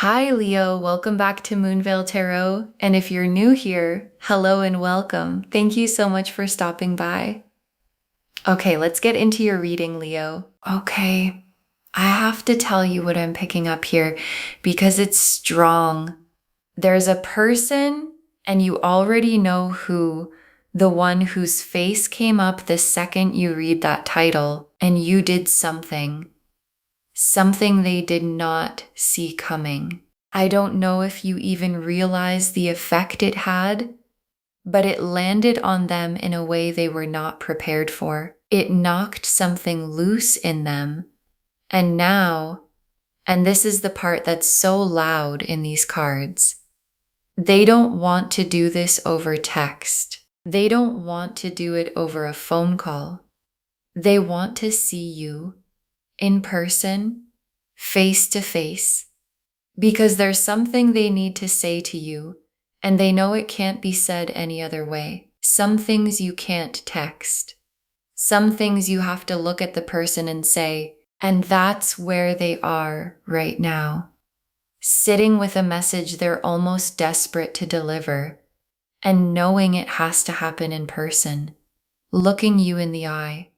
Hi, Leo. Welcome back to Moonveil Tarot. And if you're new here, hello and welcome. Thank you so much for stopping by. Okay, let's get into your reading, Leo. Okay, I have to tell you what I'm picking up here because it's strong. There's a person, and you already know who, the one whose face came up the second you read that title, and you did something they did not see coming. I don't know if you even realize the effect it had, but it landed on them in a way they were not prepared for. It knocked something loose in them. And now, and this is the part that's so loud in these cards, they don't want to do this over text. They don't want to do it over a phone call. They want to see you in person, face to face, because there's something they need to say to you, and they know it can't be said any other way. Some things you can't text. Some things you have to look at the person and say, and that's where they are right now. Sitting with a message they're almost desperate to deliver, and knowing it has to happen in person, looking you in the eye.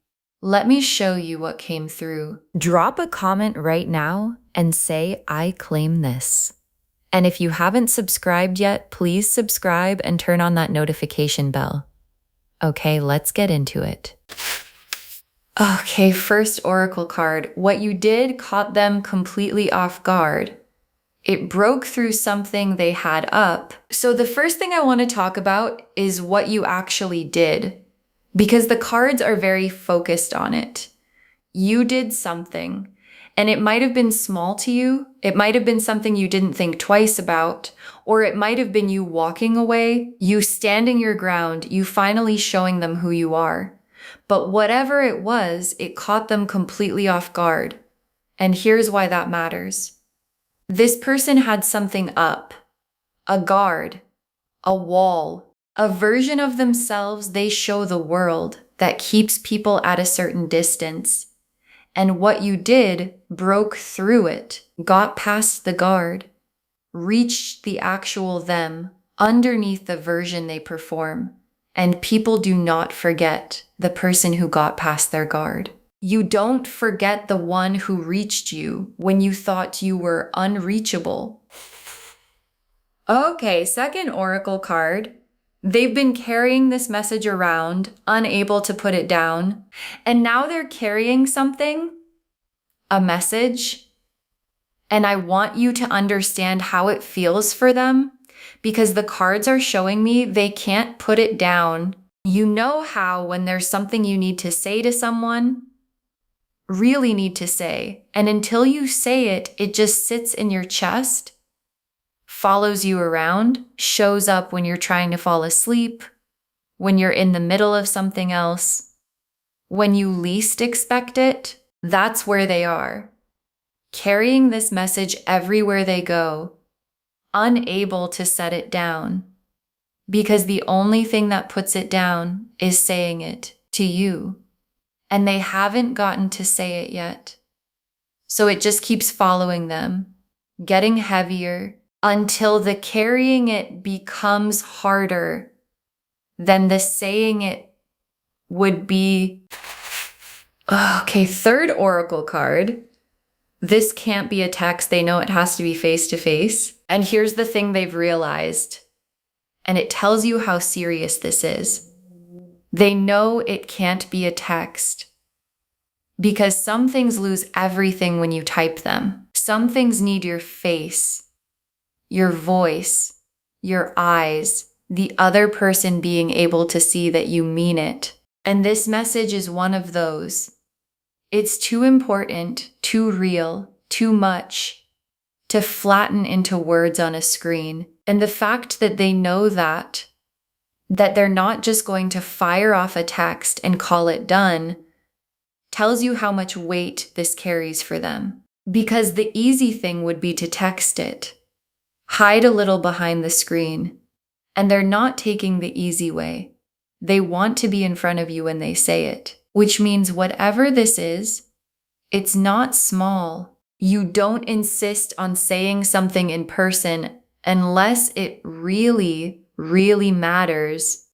Let me show you what came through. Drop a comment right now and say, I claim this. And if you haven't subscribed yet, please subscribe and turn on that notification bell. Okay, let's get into it. Okay, first oracle card. What you did caught them completely off guard. It broke through something they had up. So the first thing I want to talk about is what you actually did, because the cards are very focused on it. You did something, and it might have been small to you. It might have been something you didn't think twice about, or it might have been you walking away, you standing your ground, you finally showing them who you are. But whatever it was, it caught them completely off guard. And here's why that matters. This person had something up, a guard, a wall, a version of themselves they show the world that keeps people at a certain distance. And what you did broke through it, got past the guard, reached the actual them underneath the version they perform. And people do not forget the person who got past their guard. You don't forget the one who reached you when you thought you were unreachable. Okay, second oracle card. They've been carrying this message around, unable to put it down, and now they're carrying something, a message, and I want you to understand how it feels for them, because the cards are showing me they can't put it down. You know how when there's something you need to say to someone, really need to say, and until you say it, it just sits in your chest, follows you around, shows up when you're trying to fall asleep, when you're in the middle of something else, when you least expect it. That's where they are, carrying this message everywhere they go, unable to set it down, because the only thing that puts it down is saying it to you, and they haven't gotten to say it yet. So it just keeps following them, getting heavier, until the carrying it becomes harder than the saying it would be. Okay, third oracle card. This can't be a text. They know it has to be face to face. And here's the thing they've realized, and it tells you how serious this is. They know it can't be a text because some things lose everything when you type them. Some things need your face, your voice, your eyes, the other person being able to see that you mean it. And this message is one of those. It's too important, too real, too much to flatten into words on a screen. And the fact that they know that they're not just going to fire off a text and call it done, tells you how much weight this carries for them. Because the easy thing would be to text it, hide a little behind the screen, and they're not taking the easy way. They want to be in front of you when they say it, which means whatever this is, it's not small. You don't insist on saying something in person unless it really, really matters.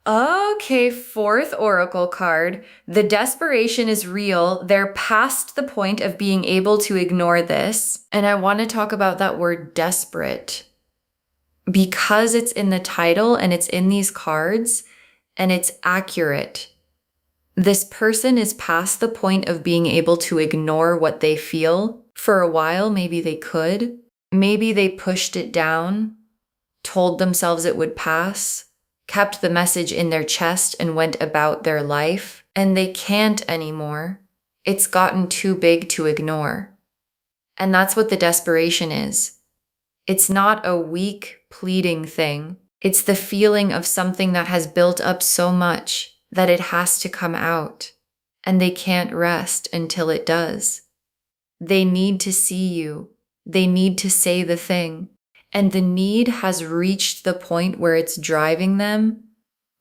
Okay, fourth oracle card. The desperation is real. They're past the point of being able to ignore this. And I want to talk about that word desperate because it's in the title and it's in these cards and it's accurate. This person is past the point of being able to ignore what they feel. For a while, maybe they could. Maybe they pushed it down, told themselves it would pass, kept the message in their chest and went about their life, and they can't anymore. It's gotten too big to ignore. And that's what the desperation is. It's not a weak, pleading thing. It's the feeling of something that has built up so much that it has to come out, and they can't rest until it does. They need to see you. They need to say the thing. And the need has reached the point where it's driving them,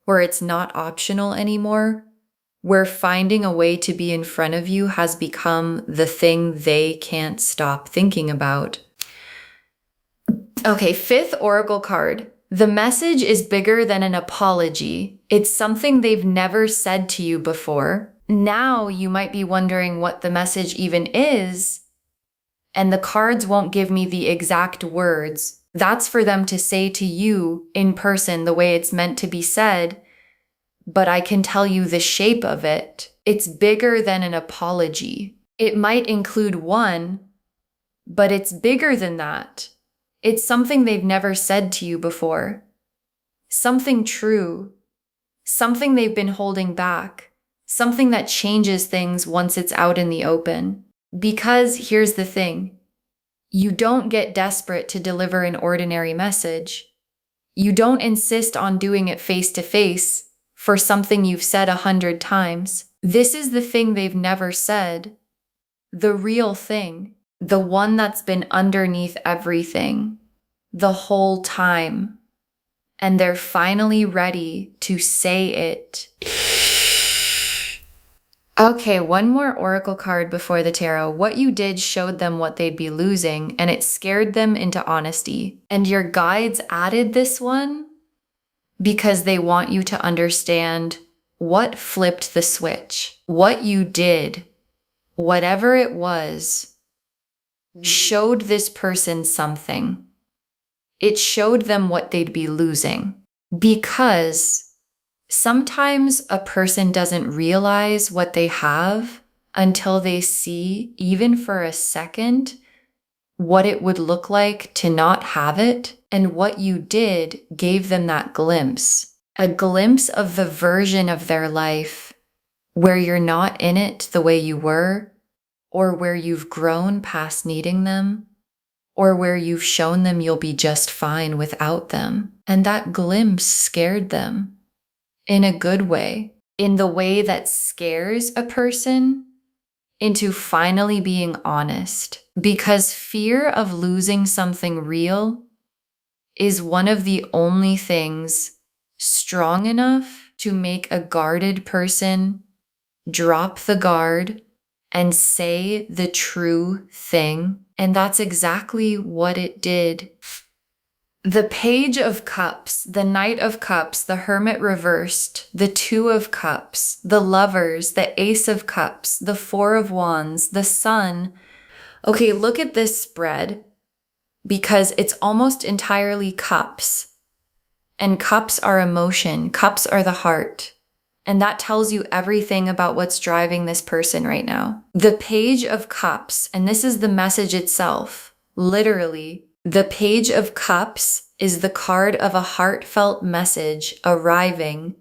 where it's not optional anymore, where finding a way to be in front of you has become the thing they can't stop thinking about. Okay, fifth oracle card. The message is bigger than an apology. It's something they've never said to you before. Now you might be wondering what the message even is, and the cards won't give me the exact words. That's for them to say to you in person the way it's meant to be said, but I can tell you the shape of it. It's bigger than an apology. It might include one, but it's bigger than that. It's something they've never said to you before. Something true. Something they've been holding back. Something that changes things once it's out in the open. Because here's the thing. You don't get desperate to deliver an ordinary message. You don't insist on doing it face to face for something you've said 100 times. This is the thing they've never said. The real thing. The one that's been underneath everything the whole time. And they're finally ready to say it. Okay, one more oracle card before the tarot. What you did showed them what they'd be losing, and it scared them into honesty. And your guides added this one because they want you to understand what flipped the switch. What you did, whatever it was, showed this person something. It showed them what they'd be losing. Because sometimes a person doesn't realize what they have until they see, even for a second, what it would look like to not have it. And what you did gave them that glimpse, a glimpse of the version of their life where you're not in it the way you were, or where you've grown past needing them, or where you've shown them you'll be just fine without them. And that glimpse scared them. In a good way, in the way that scares a person into finally being honest. Because fear of losing something real is one of the only things strong enough to make a guarded person drop the guard and say the true thing. And that's exactly what it did. The Page of Cups, the Knight of Cups, the Hermit reversed, the Two of Cups, the Lovers, the Ace of Cups, the Four of Wands, the Sun. Okay, look at this spread because it's almost entirely cups. And cups are emotion. Cups are the heart. And that tells you everything about what's driving this person right now. The Page of Cups, and this is the message itself, literally. The Page of Cups is the card of a heartfelt message arriving,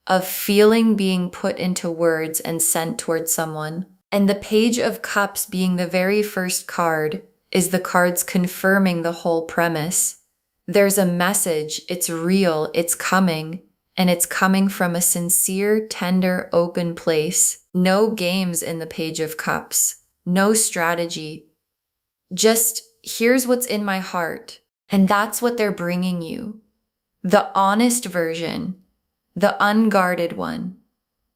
of feeling being put into words and sent towards someone. And the Page of Cups being the very first card is the cards confirming the whole premise. There's a message, it's real, it's coming, and it's coming from a sincere, tender, open place. No games in the Page of Cups, no strategy, just here's what's in my heart. And that's what they're bringing you. The honest version, the unguarded one.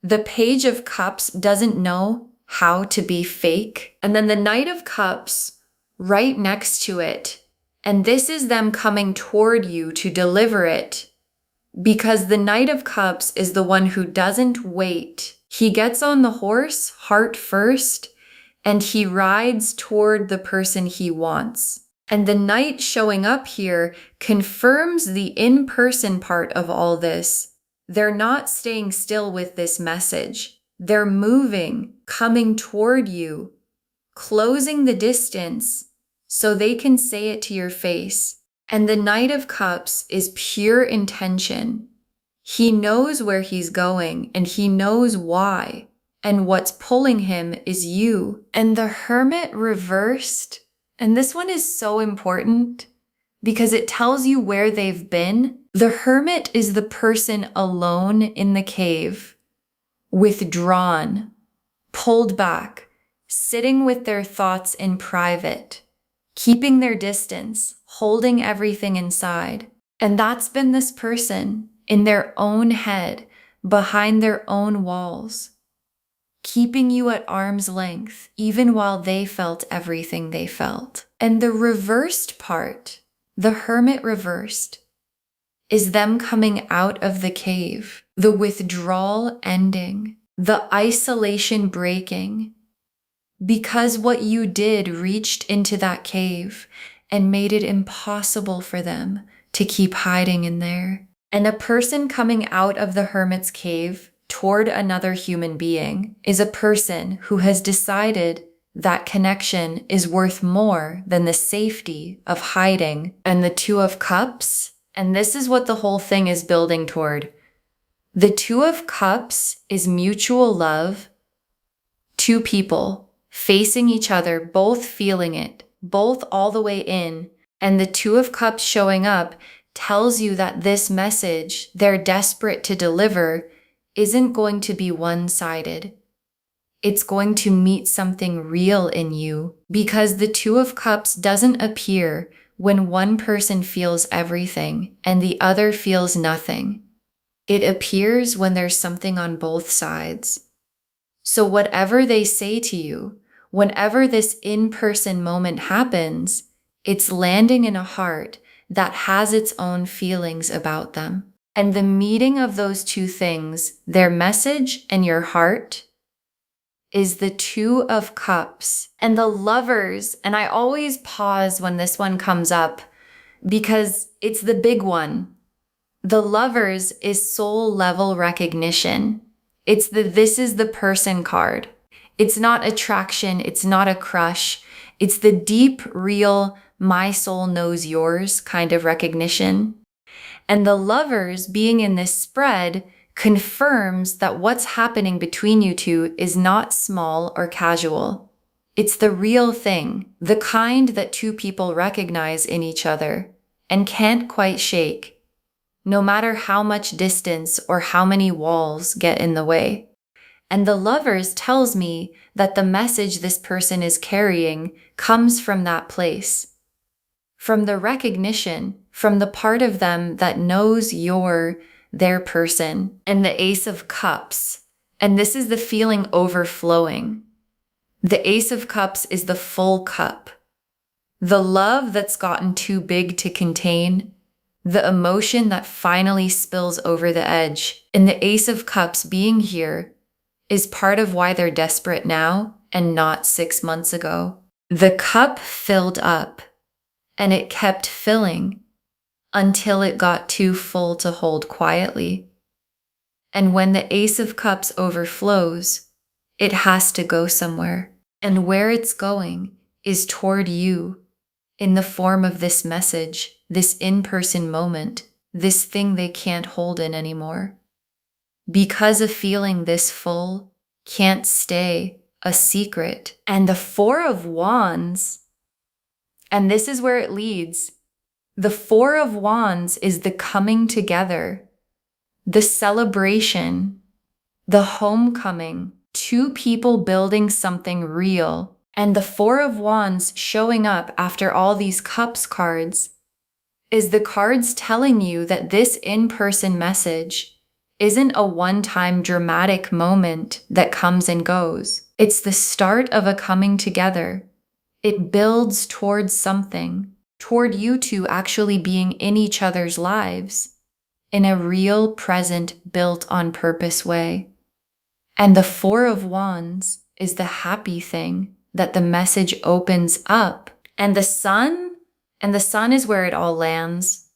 The Page of Cups doesn't know how to be fake. And then the Knight of Cups right next to it. And this is them coming toward you to deliver it, because the Knight of Cups is the one who doesn't wait. He gets on the horse, heart first, and he rides toward the person he wants. And the Knight showing up here confirms the in-person part of all this. They're not staying still with this message. They're moving, coming toward you, closing the distance so they can say it to your face. And the Knight of Cups is pure intention. He knows where he's going and he knows why. And what's pulling him is you. And the Hermit reversed, and this one is so important because it tells you where they've been. The Hermit is the person alone in the cave, withdrawn, pulled back, sitting with their thoughts in private, keeping their distance, holding everything inside. And that's been this person in their own head, behind their own walls, keeping you at arm's length, even while they felt everything they felt. And the reversed part, the Hermit reversed, is them coming out of the cave, the withdrawal ending, the isolation breaking, because what you did reached into that cave and made it impossible for them to keep hiding in there. And a person coming out of the Hermit's cave toward another human being is a person who has decided that connection is worth more than the safety of hiding. And the Two of Cups, and this is what the whole thing is building toward. The Two of Cups is mutual love, two people facing each other, both feeling it, both all the way in. And the Two of Cups showing up tells you that this message they're desperate to deliver isn't going to be one-sided. It's going to meet something real in you, because the Two of Cups doesn't appear when one person feels everything and the other feels nothing. It appears when there's something on both sides. So whatever they say to you, whenever this in-person moment happens, it's landing in a heart that has its own feelings about them. And the meeting of those two things, their message and your heart, is the Two of Cups. And the Lovers, and I always pause when this one comes up because it's the big one. The Lovers is soul level recognition. It's the this is the person card. It's not attraction, it's not a crush. It's the deep, real, my soul knows yours kind of recognition. And the Lovers being in this spread confirms that what's happening between you two is not small or casual. It's the real thing, the kind that two people recognize in each other and can't quite shake, no matter how much distance or how many walls get in the way. And the Lovers tells me that the message this person is carrying comes from that place, from the recognition, from the part of them that knows you're their person. And the Ace of Cups, and this is the feeling overflowing. The Ace of Cups is the full cup, the love that's gotten too big to contain, the emotion that finally spills over the edge. And the Ace of Cups being here is part of why they're desperate now and not 6 months ago. The cup filled up, and it kept filling until it got too full to hold quietly. And when the Ace of Cups overflows, it has to go somewhere. And where it's going is toward you in the form of this message, this in-person moment, this thing they can't hold in anymore. Because a feeling this full can't stay a secret. And the Four of Wands, and this is where it leads. The Four of Wands is the coming together, the celebration, the homecoming, two people building something real. And the Four of Wands showing up after all these Cups cards is the cards telling you that this in-person message isn't a one-time dramatic moment that comes and goes. It's the start of a coming together. It builds towards something, toward you two actually being in each other's lives in a real, present, built on purpose way. And the Four of Wands is the happy thing that the message opens up. And the sun is where it all lands.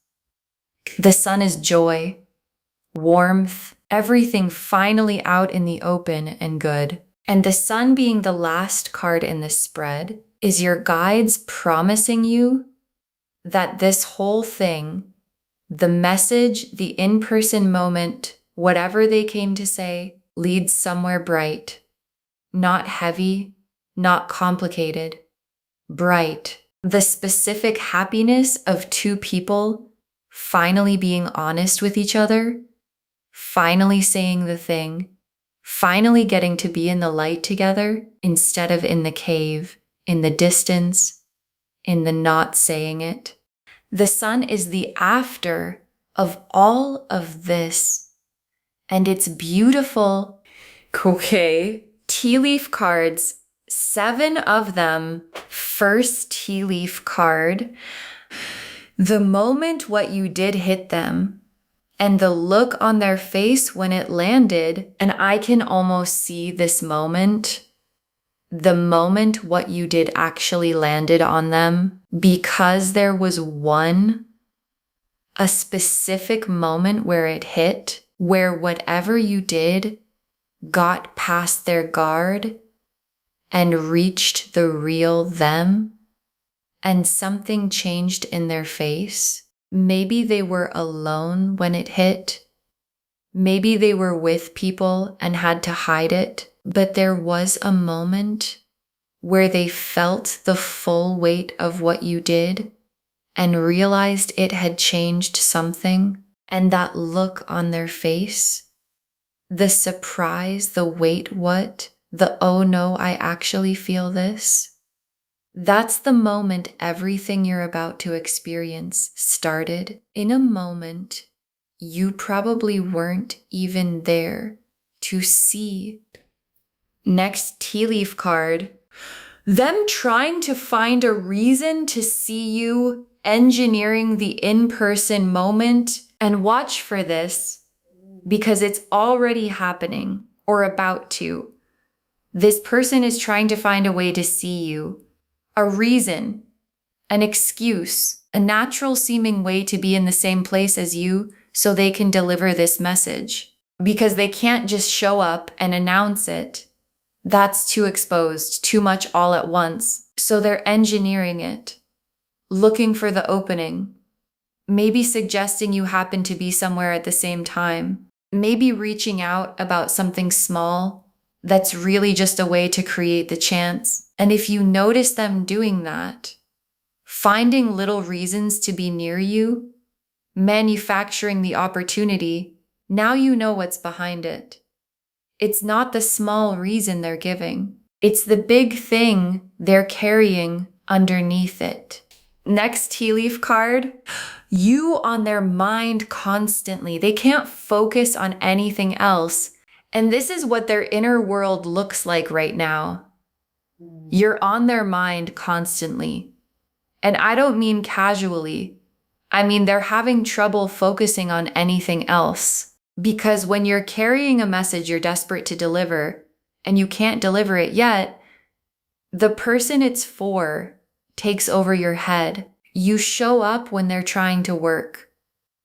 The sun is joy, warmth, everything finally out in the open and good. And the sun being the last card in the spread is your guides promising you that this whole thing, the message, the in-person moment, whatever they came to say, leads somewhere bright, not heavy, not complicated, bright. The specific happiness of two people finally being honest with each other, finally saying the thing, finally getting to be in the light together instead of in the cave, in the distance, in the not saying it. The sun is the after of all of this, and it's beautiful. Okay, tea leaf cards, 7 of them. First tea leaf card, the moment what you did hit them, and the look on their face when it landed, and I can almost see this moment, the moment what you did actually landed on them, because there was a specific moment where it hit, where whatever you did got past their guard and reached the real them, and something changed in their face. Maybe they were alone when it hit. Maybe they were with people and had to hide it, but there was a moment where they felt the full weight of what you did and realized it had changed something, and that look on their face, the surprise, the wait what, the oh no, I actually feel this. That's the moment everything you're about to experience started. In a moment you probably weren't even there to see. Next tea leaf card, them trying to find a reason to see you, engineering the in-person moment, and watch for this because it's already happening or about to. This person is trying to find a way to see you, a reason, an excuse, a natural seeming way to be in the same place as you so they can deliver this message. Because they can't just show up and announce it. That's too exposed, too much all at once. So they're engineering it, looking for the opening, maybe suggesting you happen to be somewhere at the same time, maybe reaching out about something small that's really just a way to create the chance. And if you notice them doing that, finding little reasons to be near you, manufacturing the opportunity, now you know what's behind it. It's not the small reason they're giving. It's the big thing they're carrying underneath it. Next tea leaf card, you on their mind constantly. They can't focus on anything else. And this is what their inner world looks like right now. You're on their mind constantly. And I don't mean casually. I mean, they're having trouble focusing on anything else. Because when you're carrying a message you're desperate to deliver, and you can't deliver it yet, the person it's for takes over your head. You show up when they're trying to work,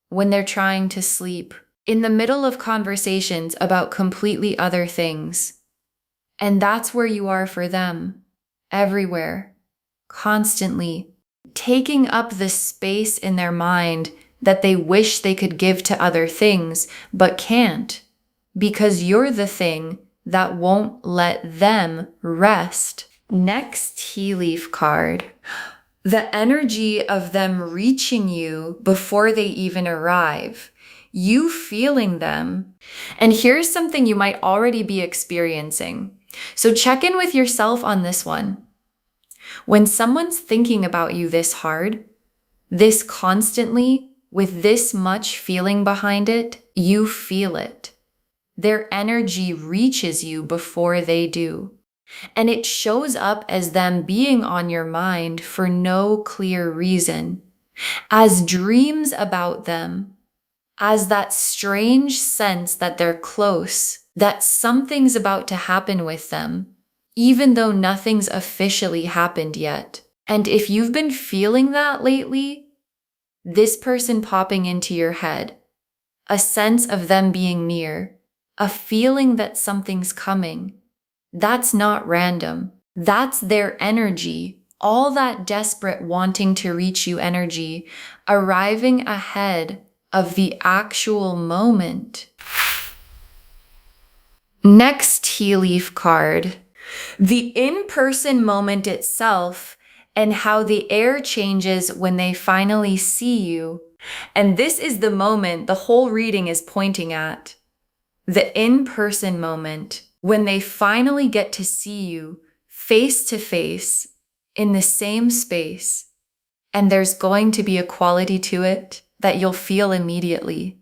when they're trying to sleep, in the middle of conversations about completely other things. And that's where you are for them, everywhere, constantly, taking up the space in their mind that they wish they could give to other things, but can't, because you're the thing that won't let them rest. Next tea leaf card, the energy of them reaching you before they even arrive, you feeling them. And here's something you might already be experiencing. So check in with yourself on this one. When someone's thinking about you this hard, this constantly, with this much feeling behind it, you feel it. Their energy reaches you before they do. And it shows up as them being on your mind for no clear reason, as dreams about them, as that strange sense that they're close, that something's about to happen with them, even though nothing's officially happened yet. And if you've been feeling that lately, this person popping into your head, a sense of them being near, a feeling that something's coming, that's not random. That's their energy, all that desperate wanting to reach you energy, arriving ahead of the actual moment. Next tea leaf card, the in-person moment itself and how the air changes when they finally see you. And this is the moment the whole reading is pointing at. The in-person moment, when they finally get to see you face to face in the same space, and there's going to be a quality to it that you'll feel immediately.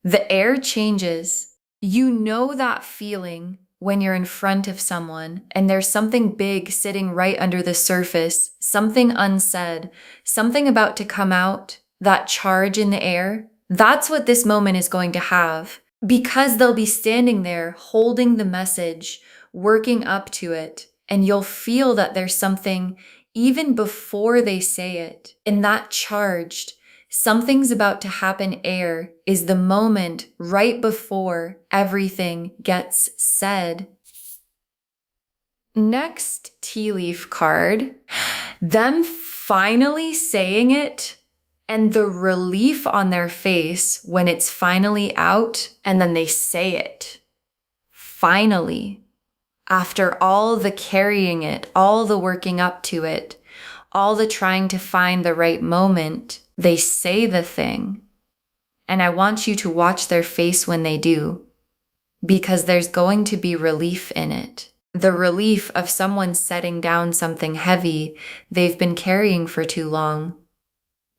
The air changes. You know that feeling when you're in front of someone and there's something big sitting right under the surface, something unsaid, something about to come out, that charge in the air. That's what this moment is going to have, because they'll be standing there holding the message, working up to it, and you'll feel that there's something even before they say it. And that charged, something's about to happen air is the moment right before everything gets said. Next tea leaf card, them finally saying it and the relief on their face when it's finally out and then they say it. Finally. After all the carrying it, all the working up to it, all the trying to find the right moment, they say the thing. And I want you to watch their face when they do, because there's going to be relief in it. The relief of someone setting down something heavy they've been carrying for too long.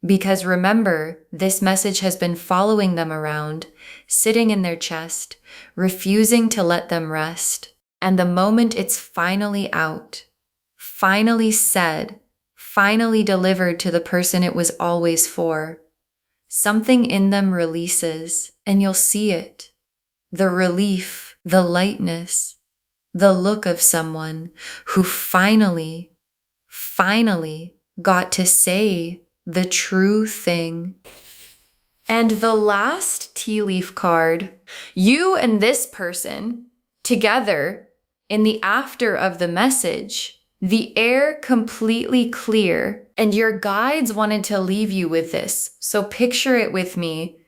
Because remember, this message has been following them around, sitting in their chest, refusing to let them rest. And the moment it's finally out, finally said, finally delivered to the person it was always for, something in them releases, and you'll see it. The relief, the lightness, the look of someone who finally got to say the true thing. And the last tea leaf card, you and this person together in the after of the message, the air completely clear, and your guides wanted to leave you with this. So picture it with me.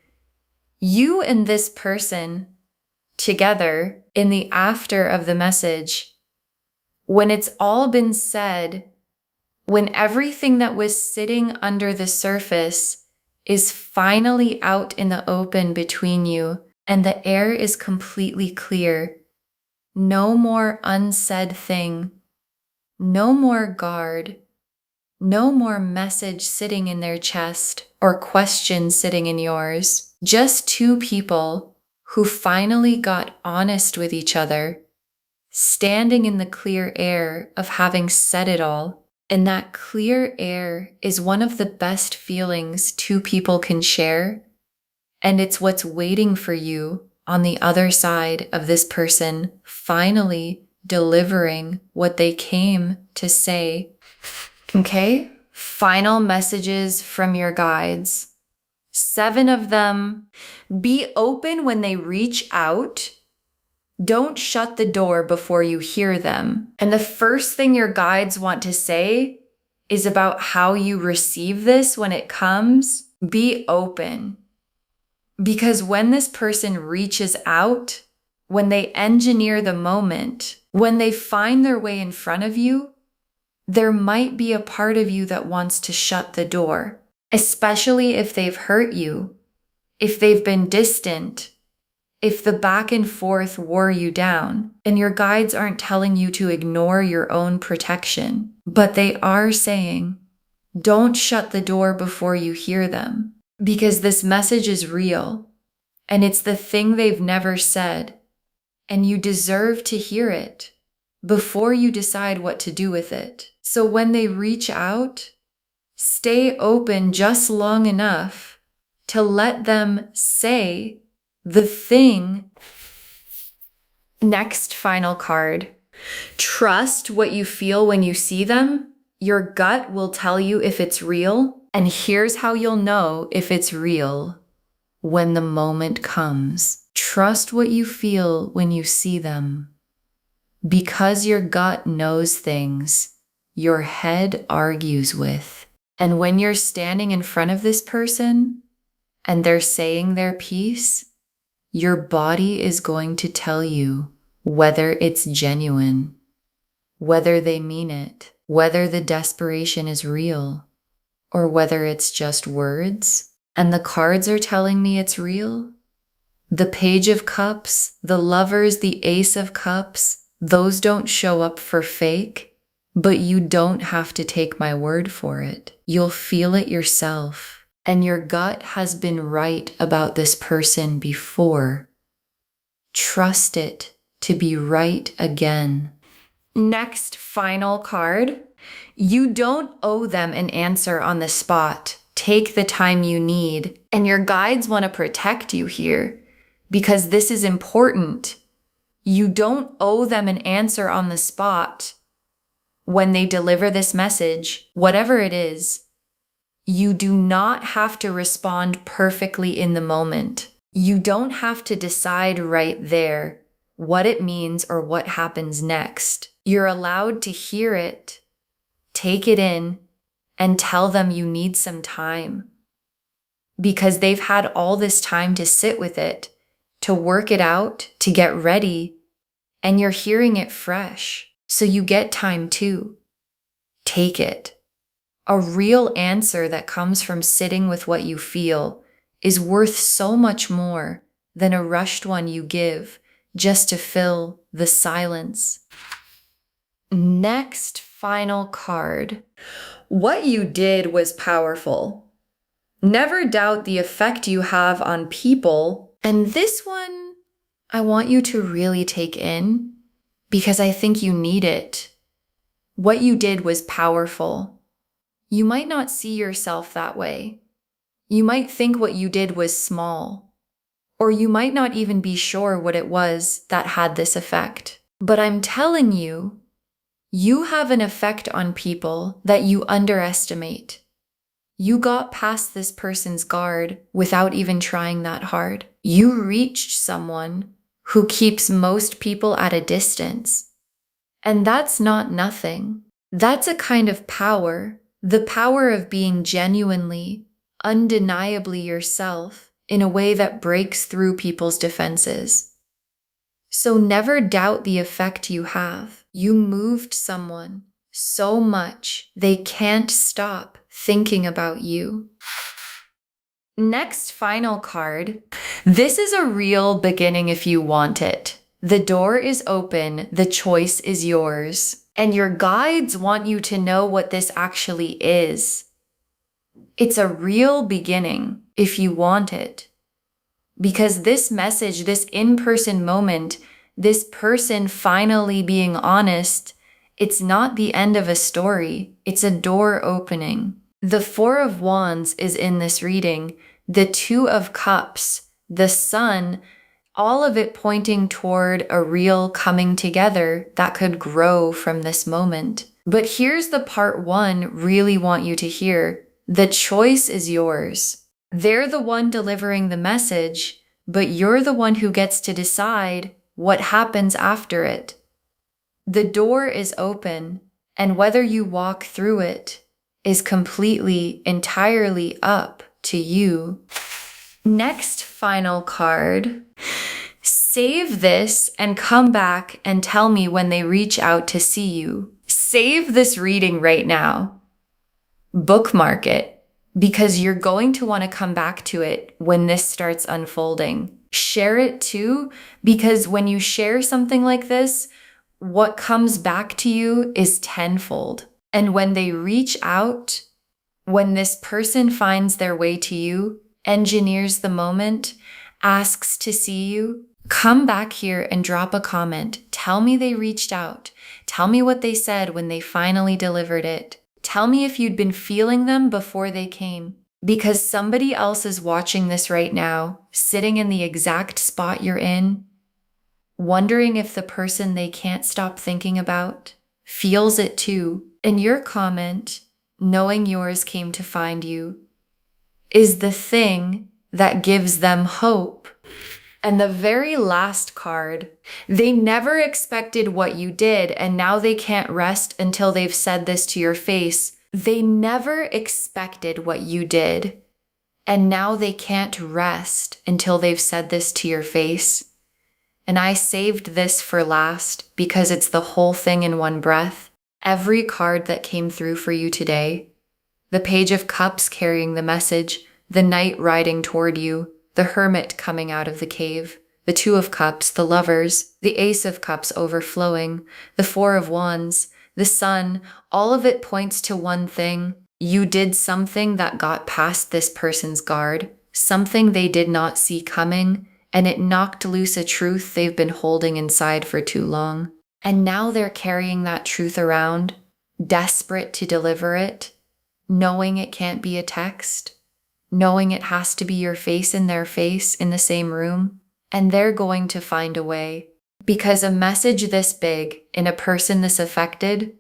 You and this person together in the after of the message, when it's all been said, when everything that was sitting under the surface is finally out in the open between you, and the air is completely clear. No more unsaid thing, no more guard, no more message sitting in their chest or question sitting in yours. Just two people who finally got honest with each other, standing in the clear air of having said it all. And that clear air is one of the best feelings two people can share. And it's what's waiting for you on the other side of this person finally delivering what they came to say. Okay? Final messages from your guides. 7 of them. Be open when they reach out. Don't shut the door before you hear them. And the first thing your guides want to say is about how you receive this when it comes. Be open. Because when this person reaches out, when they engineer the moment, when they find their way in front of you, there might be a part of you that wants to shut the door, especially if they've hurt you, if they've been distant, if the back and forth wore you down. And your guides aren't telling you to ignore your own protection, but they are saying, don't shut the door before you hear them. Because this message is real, and it's the thing they've never said, and you deserve to hear it. before you decide what to do with it. So when they reach out, stay open just long enough to let them say the thing. Next final card. Trust what you feel when you see them. Your gut will tell you if it's real. And here's how you'll know if it's real. When the moment comes. Trust what you feel when you see them. Because your gut knows things your head argues with. And when you're standing in front of this person and they're saying their piece, your body is going to tell you whether it's genuine, whether they mean it, whether the desperation is real, or whether it's just words. And the cards are telling me it's real. The Page of Cups, the Lovers, the Ace of Cups, those don't show up for fake, but you don't have to take my word for it. You'll feel it yourself. And your gut has been right about this person before. Trust it to be right again. Next final card. You don't owe them an answer on the spot. Take the time you need. And your guides want to protect you here because this is important. You don't owe them an answer on the spot when they deliver this message, whatever it is. You do not have to respond perfectly in the moment. You don't have to decide right there what it means or what happens next. You're allowed to hear it, take it in, and tell them you need some time. Because they've had all this time to sit with it, to work it out, to get ready, and you're hearing it fresh. So you get time too. Take it. A real answer that comes from sitting with what you feel is worth so much more than a rushed one you give just to fill the silence. Next final card. What you did was powerful. Never doubt the effect you have on people. And this one, I want you to really take in because I think you need it. What you did was powerful. You might not see yourself that way. You might think what you did was small, or you might not even be sure what it was that had this effect. But I'm telling you, you have an effect on people that you underestimate. You got past this person's guard without even trying that hard. You reached someone who keeps most people at a distance. And that's not nothing. That's a kind of power. The power of being genuinely, undeniably yourself in a way that breaks through people's defenses. So never doubt the effect you have. You moved someone so much they can't stop thinking about you. Next final card. This is a real beginning if you want it. The door is open. The choice is yours. And your guides want you to know what this actually is. It's a real beginning if you want it. Because this message, this in-person moment, this person finally being honest, it's not the end of a story. It's a door opening. The Four of Wands is in this reading. The Two of Cups, the Sun, all of it pointing toward a real coming together that could grow from this moment. But here's the part one really want you to hear. The choice is yours. They're the one delivering the message, but you're the one who gets to decide what happens after it. The door is open, and whether you walk through it is completely, entirely up to you. Next final card. Save this and come back and tell me when they reach out to see you. Save this reading right now. Bookmark it because you're going to want to come back to it when this starts unfolding. Share it too, because when you share something like this, what comes back to you is tenfold. And when they reach out, when this person finds their way to you, engineers the moment, asks to see you, Come back here and drop a comment. Tell me they reached out. Tell me what they said when they finally delivered it. Tell me if you'd been feeling them before they came. Because somebody else is watching this right now, sitting in the exact spot you're in, wondering if the person they can't stop thinking about feels it too. And your comment, knowing yours came to find you, is the thing that gives them hope. And the very last card, they never expected what you did, and now they can't rest until they've said this to your face. They never expected what you did, and now they can't rest until they've said this to your face. And I saved this for last because it's the whole thing in one breath. Every card that came through for you today, the Page of Cups carrying the message, the Knight riding toward you, the Hermit coming out of the cave, the Two of Cups, the Lovers, the Ace of Cups overflowing, the Four of Wands, the Sun, all of it points to one thing. You did something that got past this person's guard, something they did not see coming, and it knocked loose a truth they've been holding inside for too long. And now they're carrying that truth around, desperate to deliver it, knowing it can't be a text, knowing it has to be your face in their face in the same room, and they're going to find a way. Because a message this big in a person this affected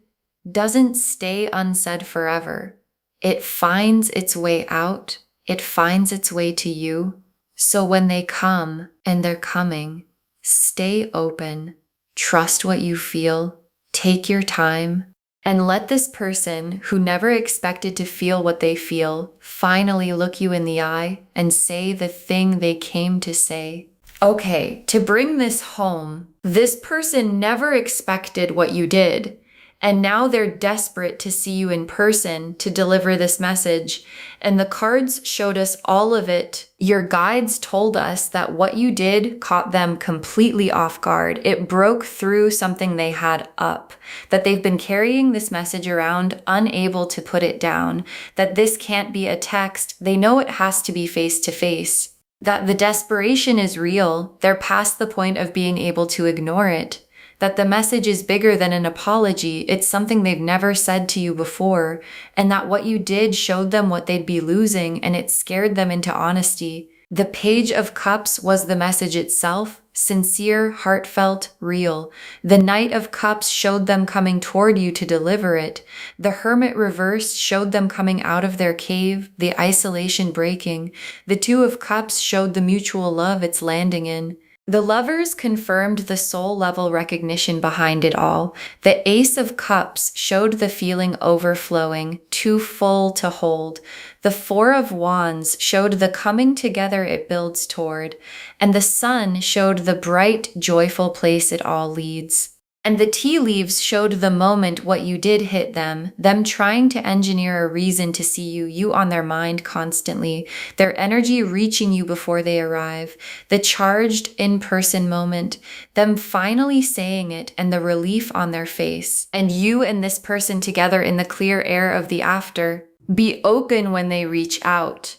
doesn't stay unsaid forever. It finds its way out. It finds its way to you. So when they come, and they're coming, stay open, trust what you feel, take your time, and let this person who never expected to feel what they feel finally look you in the eye and say the thing they came to say. Okay, to bring this home, this person never expected what you did, and now they're desperate to see you in person to deliver this message. And the cards showed us all of it. Your guides told us that what you did caught them completely off guard. It broke through something they had up, that they've been carrying this message around, unable to put it down, that this can't be a text. They know it has to be face to face, that the desperation is real. They're past the point of being able to ignore it. That the message is bigger than an apology. It's something they've never said to you before, and that what you did showed them what they'd be losing, and it scared them into honesty. The Page of Cups was the message itself, sincere, heartfelt, real. The Knight of Cups showed them coming toward you to deliver it. The Hermit reversed showed them coming out of their cave, the isolation breaking. The Two of Cups showed the mutual love it's landing in. The Lovers confirmed the soul level recognition behind it all. The Ace of Cups showed the feeling overflowing, too full to hold. The Four of Wands showed the coming together it builds toward. And the Sun showed the bright, joyful place it all leads. And the tea leaves showed the moment what you did hit them trying to engineer a reason to see you on their mind constantly, their energy reaching you before they arrive, the charged in-person moment, them finally saying it and the relief on their face, and you and this person together in the clear air of the after. Be open when they reach out.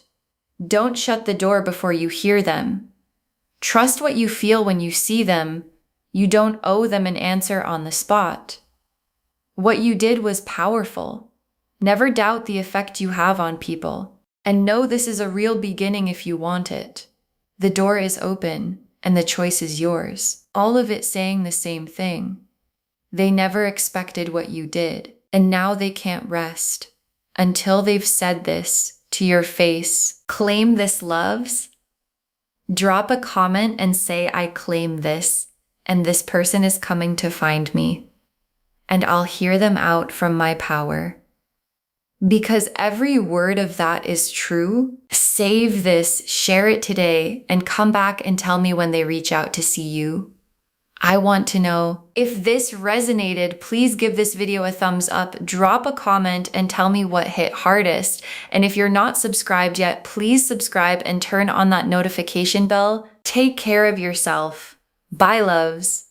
Don't shut the door before you hear them. Trust what you feel when you see them. You don't owe them an answer on the spot. What you did was powerful. Never doubt the effect you have on people, and know this is a real beginning if you want it. The door is open, and the choice is yours. All of it saying the same thing. They never expected what you did, and now they can't rest until they've said this to your face. Claim this, loves. Drop a comment and say, I claim this. And this person is coming to find me, and I'll hear them out from my power. Because every word of that is true. Save this, share it today, and come back and tell me when they reach out to see you. I want to know. If this resonated, please give this video a thumbs up, drop a comment, and tell me what hit hardest. And if you're not subscribed yet, please subscribe and turn on that notification bell. Take care of yourself. Bye, loves.